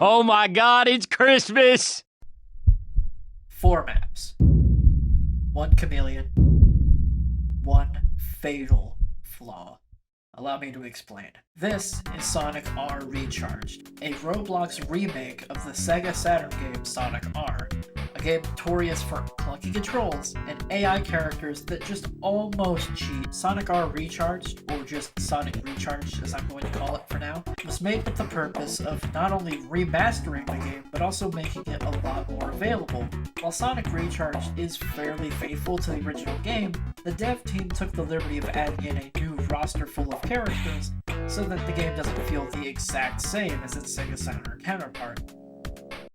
Oh my god, it's Christmas! 4 maps. 1 chameleon. 1 fatal flaw. Allow me to explain. This is Sonic R-Recharged, a Roblox remake of the Sega Saturn game Sonic R, a game notorious for clunky controls and AI characters that just almost cheat. Sonic R Recharged, or just Sonic Recharged as I'm going to call it for now, was made with the purpose of not only remastering the game, but also making it a lot more available. While Sonic Recharged is fairly faithful to the original game, the dev team took the liberty of adding in a new roster full of characters so that the game doesn't feel the exact same as its Sega Saturn counterpart.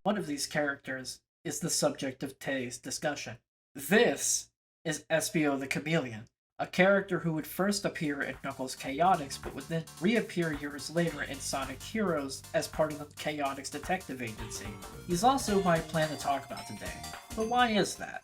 One of these characters is the subject of today's discussion. This is Espio the Chameleon, a character who would first appear in Knuckles Chaotix but would then reappear years later in Sonic Heroes as part of the Chaotix Detective Agency. He's also my plan to talk about today. But why is that?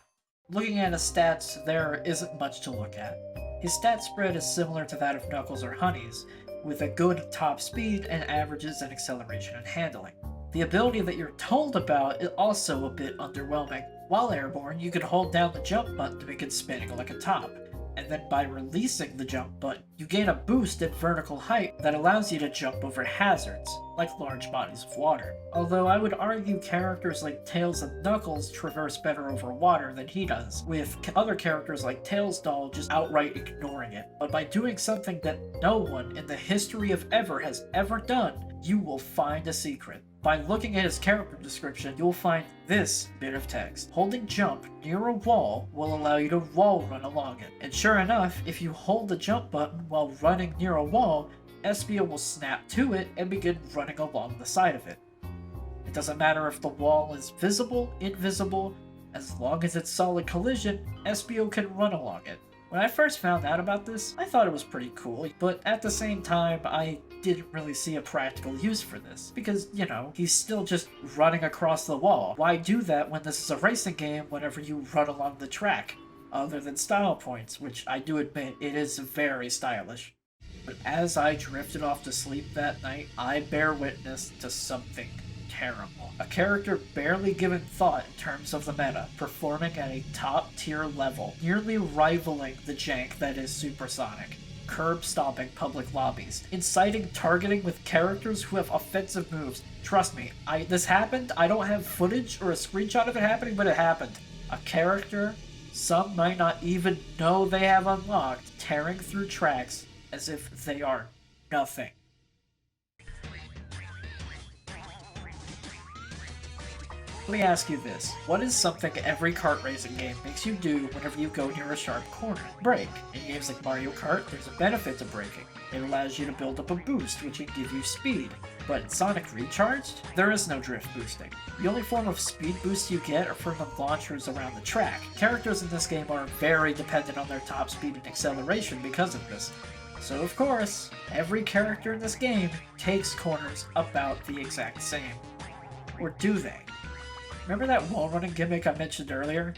Looking at his stats, there isn't much to look at. His stat spread is similar to that of Knuckles or Honey's, with a good top speed and averages in acceleration and handling. The ability that you're told about is also a bit underwhelming. While airborne, you can hold down the jump button to begin spinning like a top, and then by releasing the jump button, you gain a boost in vertical height that allows you to jump over hazards, like large bodies of water. Although I would argue characters like Tails and Knuckles traverse better over water than he does, with other characters like Tails' doll just outright ignoring it. But by doing something that no one in the history of ever has ever done, you will find a secret. By looking at his character description, you'll find this bit of text. Holding jump near a wall will allow you to wall run along it. And sure enough, if you hold the jump button while running near a wall, Espio will snap to it and begin running along the side of it. It doesn't matter if the wall is visible, invisible, as long as it's solid collision, Espio can run along it. When I first found out about this, I thought it was pretty cool, but at the same time, I didn't really see a practical use for this, because, you know, he's still just running across the wall. Why do that when this is a racing game whenever you run along the track? Other than style points, which I do admit, it is very stylish. But as I drifted off to sleep that night, I bear witness to something terrible. A character barely given thought in terms of the meta, performing at a top tier level, nearly rivaling the jank that is Supersonic, curb stomping public lobbies, inciting targeting with characters who have offensive moves. Trust me, this happened. I don't have footage or a screenshot of it happening, but it happened. A character some might not even know they have unlocked, tearing through tracks as if they are nothing. Let me ask you this. What is something every kart racing game makes you do whenever you go near a sharp corner? Brake. In games like Mario Kart, there's a benefit to braking. It allows you to build up a boost, which can give you speed. But in Sonic Recharged, there is no drift boosting. The only form of speed boost you get are from the launchers around the track. Characters in this game are very dependent on their top speed and acceleration because of this. So of course, every character in this game takes corners about the exact same. Or do they? Remember that wall running gimmick I mentioned earlier?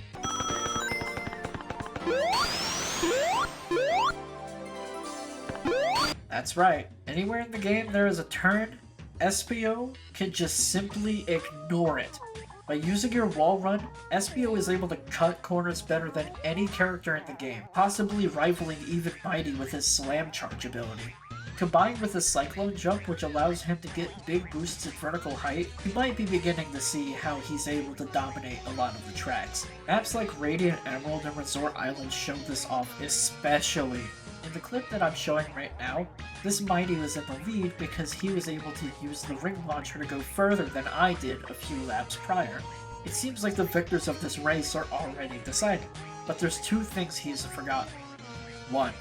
That's right. Anywhere in the game there is a turn, Espio can just simply ignore it. By using your wall run, Espio is able to cut corners better than any character in the game, possibly rivaling even Mighty with his slam charge ability. Combined with his Cyclone Jump, which allows him to get big boosts in vertical height, you might be beginning to see how he's able to dominate a lot of the tracks. Maps like Radiant Emerald and Resort Island show this off especially. In the clip that I'm showing right now, this Mighty was in the lead because he was able to use the ring launcher to go further than I did a few laps prior. It seems like the victors of this race are already decided, but there's 2 things he's forgotten. 1.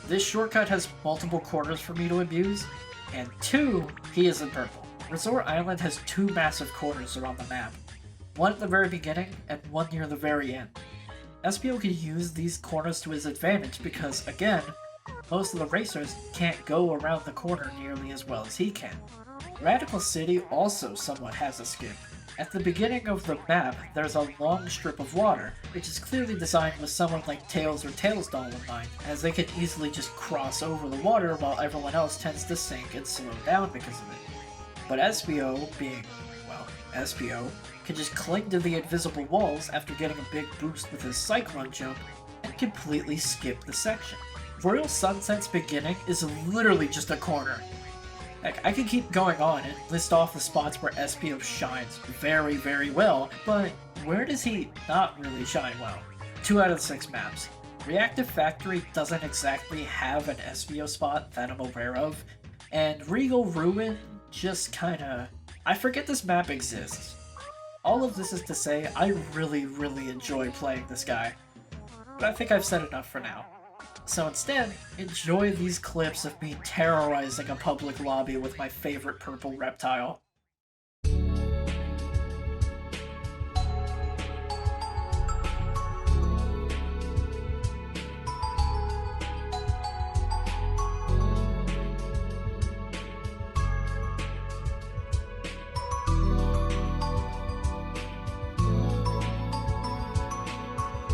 This shortcut has multiple corners for me to abuse, and 2, he is in purple. Resort Island has 2 massive corners around the map, one at the very beginning and one near the very end. Espio can use these corners to his advantage because, again, most of the racers can't go around the corner nearly as well as he can. Radical City also somewhat has a skip. At the beginning of the map, there's a long strip of water, which is clearly designed with someone like Tails or Tails' doll in mind, as they can easily just cross over the water while everyone else tends to sink and slow down because of it. But Espio, being Espio, can just cling to the invisible walls after getting a big boost with his Cyclone jump and completely skip the section. Royal Sunset's beginning is literally just a corner. Heck, I could keep going on and list off the spots where Espio shines very, very well, but where does he not really shine well? 2 out of 6 maps. Reactive Factory doesn't exactly have an Espio spot that I'm aware of, and Regal Ruin just kinda... I forget this map exists. All of this is to say, I really, really enjoy playing this guy, but I think I've said enough for now. So instead, enjoy these clips of me terrorizing a public lobby with my favorite purple reptile.